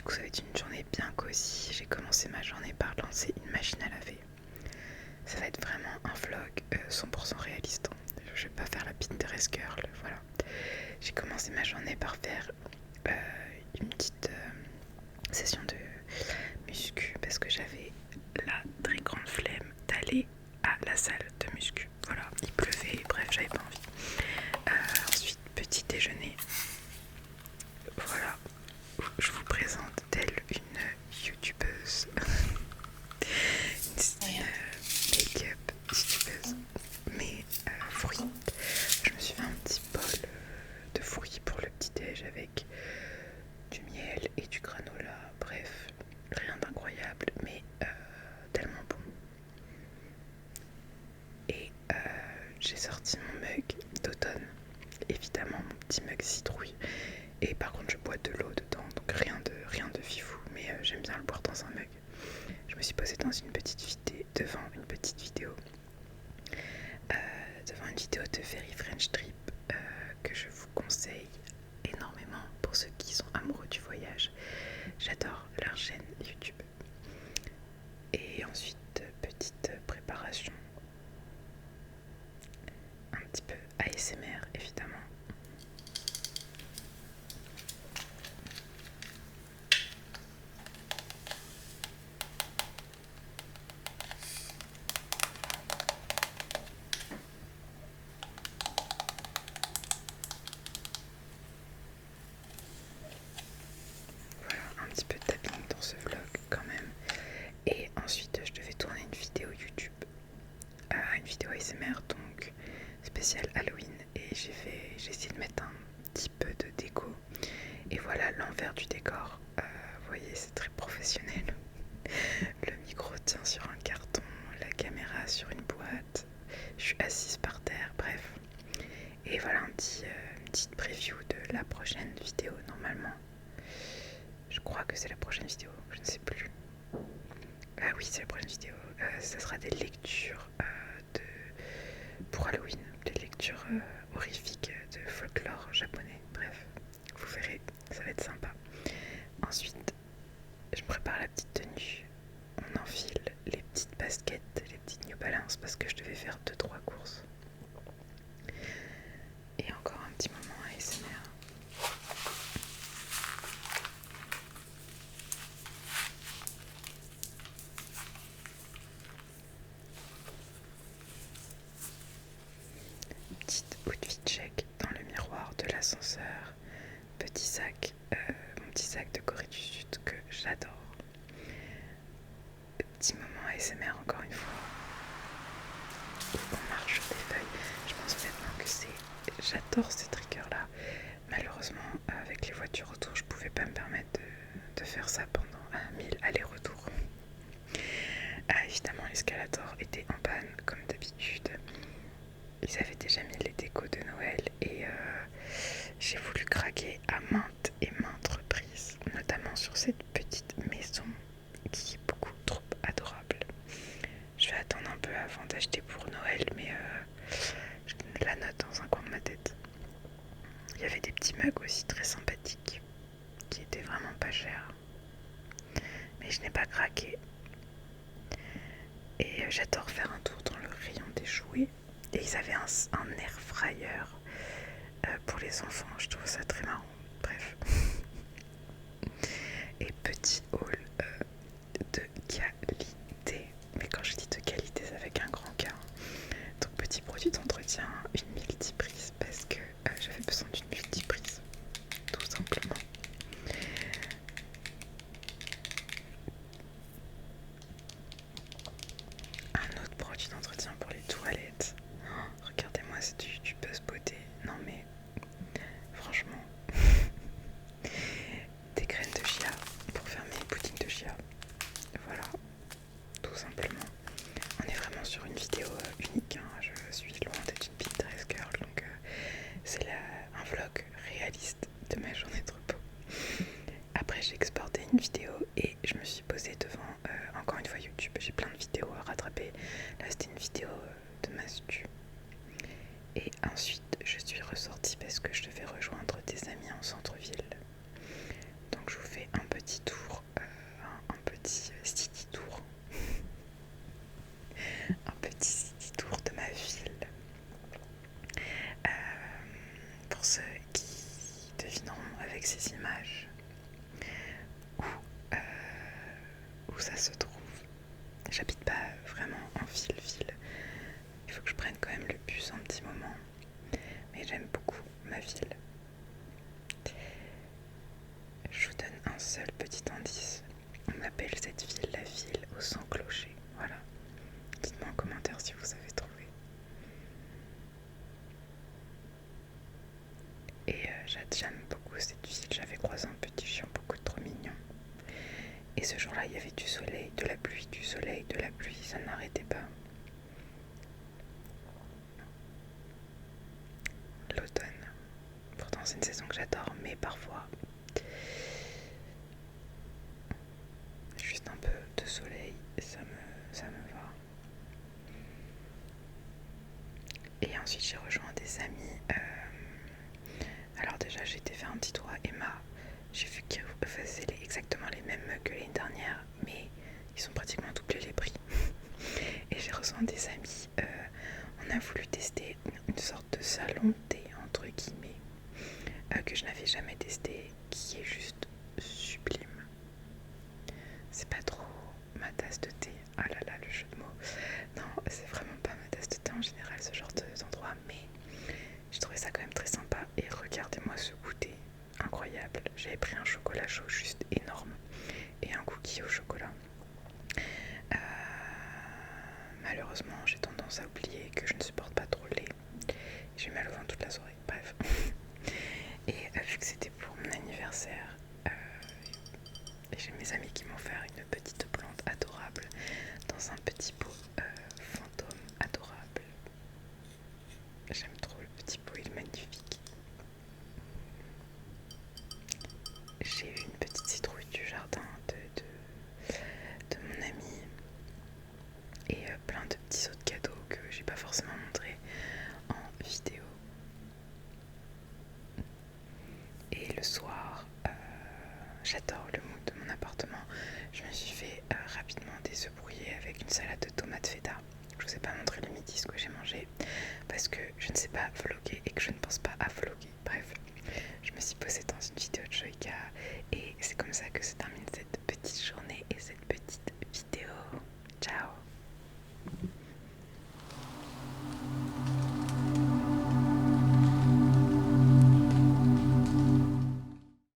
coup ça va être une journée bien cosy. J'ai commencé ma journée par lancer une machine à laver. Ça va être vraiment un vlog 100% réaliste. Je vais pas faire la Pinterest girl, voilà. J'ai commencé ma journée par faire une petite session de muscu parce que j'avais la très grande flemme d'aller à la salle de muscu. Voilà, il pleuvait, bref, j'avais pas envie. Ensuite, petit déjeuner. Voilà, je vous présente telle une youtubeuse, une make-up youtubeuse, mais fruits. Je me suis fait un petit bol de fruits pour le petit déj avec du miel et du granola. Bref, rien d'incroyable, mais tellement bon. Et j'ai sorti mon mug d'automne, évidemment mon petit mug citrouille. Et par contre je bois de l'eau dedans, donc rien de fifou, mais j'aime bien le boire dans un mug. Je me suis posée devant une petite vidéo, devant une vidéo de Very French Trip que je vous conseille énormément pour ceux qui sont amoureux du voyage. J'adore leur chaîne YouTube. Et ensuite, petite préparation, un petit peu ASMR évidemment. Voilà, un petit peu de tapping dans ce vlog quand même. Et ensuite, je devais tourner une vidéo YouTube, une vidéo ASMR, donc spéciale Halloween. Et j'ai essayé de mettre un petit peu de déco. Et voilà l'envers du décor. Vous voyez, c'est très professionnel. Le micro tient sur un carton, la caméra sur une boîte. Je suis assise par terre, bref. Et voilà une petite preview de la prochaine vidéo normalement. Je crois que c'est la prochaine vidéo, je ne sais plus. Ah oui, c'est la prochaine vidéo. Ça sera des lectures pour Halloween, des lectures horrifiques de folklore japonais. Bref, vous verrez, ça va être sympa. Ensuite, je prépare la petite tenue. On enfile les petites baskets, les petites New Balance parce que je devais faire 2-3 courses. Et encore un petit moment ASMR. Petite outfit check dans le miroir de l'ascenseur. Petit sac, mon petit sac de Corée du Sud que j'adore. Petit moment ASMR encore une fois. On marche sur des feuilles. Je pense honnêtement que j'adore ce trigger là. Malheureusement, avec les voitures autour, je pouvais pas me permettre de faire ça pendant 1000 allers-retours. Évidemment, l'escalator était en panne comme d'habitude. Ils avaient déjà mis les décos de Noël et j'ai voulu craquer à maintes et maintes reprises, notamment sur cette petite maison qui est beaucoup trop adorable. Je vais attendre un peu avant d'acheter pour Noël, mais je la note dans un coin de ma tête. Il y avait des petits mugs aussi très sympathiques qui étaient vraiment pas chers, mais je n'ai pas craqué. Et j'adore faire un tour dans le rayon des jouets. Et ils avaient un air fryer pour les enfants, je trouve ça très marrant. Bref. Et petit haul de qualité. Mais quand je dis de qualité, c'est avec un grand K. Donc petit produit d'entretien, une multiprise parce que j'avais besoin d'une multiprise, tout simplement. Un autre produit d'entretien pour les toilettes. Oh, regardez-moi cette youtubeuse beauté. Non mais franchement. Des graines de chia pour faire mes puddings de chia. Voilà, tout simplement. On est vraiment sur une vidéo unique, hein. Je suis loin d'être une Pinterest girl, donc c'est un vlog réaliste de ma journée de repos. Après j'ai exporté une vidéo et je me suis posée devant encore une fois YouTube. J'ai plein de vidéos à rattraper. Là c'était une vidéo de mastu. Et ensuite je suis ressortie parce que je devais rejoindre des amis en centre-ville. Donc je vous fais un petit tour où ça se trouve. J'habite pas vraiment en ville-ville. Il faut que je prenne quand même le bus un petit moment. Mais j'aime beaucoup ma ville. Je vous donne un seul petit indice. On appelle cette ville la ville aux 100 clochers. Voilà. Dites-moi en commentaire si vous avez trouvé. Et j'aime beaucoup cette ville. J'avais croisé un petit chien beaucoup trop mignon. Et ce jour-là, il y avait du soleil, de la pluie, du soleil, de la pluie. Ça n'arrêtait pas. L'automne. Pourtant, c'est une saison que j'adore, mais parfois, juste un peu de soleil, ça me va. Et ensuite, j'ai rejoint des amis. Alors déjà, j'ai été faire un petit tour à Emma. J'ai vu qu'ils faisaient exactement les mêmes que l'année dernière, mais ils sont pratiquement doublés les prix. Et j'ai rejoint des amis. On a voulu tester une sorte de salon de thé, entre guillemets, que je n'avais jamais testé, qui est juste sublime. C'est pas trop ma tasse de thé. Ah là là, le jeu de mots. Non, c'est vraiment pas ma tasse de thé en général, ce genre d'endroit, mais j'ai trouvé ça quand même très sympa. Et regardez-moi ce goûter incroyable. J'avais pris un chocolat chaud juste énorme et un cookie au chocolat. Malheureusement, j'ai tendance à oublier que je ne supporte pas trop le lait. J'ai mal au ventre toute la soirée, bref. Et vu que c'était pour mon anniversaire, j'ai mes amis qui m'ont offert une petite plante adorable dans un petit pot fantôme adorable. J'aime trop le petit pot, il est magnifique. J'ai eu une petite citrouille du jardin de mon ami et plein de petits autres cadeaux que j'ai pas forcément montré en vidéo. Et le soir, j'adore le mood de mon appartement. Je me suis fait rapidement des œufs brouillés avec une salade de tomates feta. Je vous ai pas montré le midi ce que j'ai mangé parce que je ne sais pas vlogger et que je ne pense pas à vlogger. Bref, je me suis posée dans une vidéo de Joyka et c'est comme ça que se termine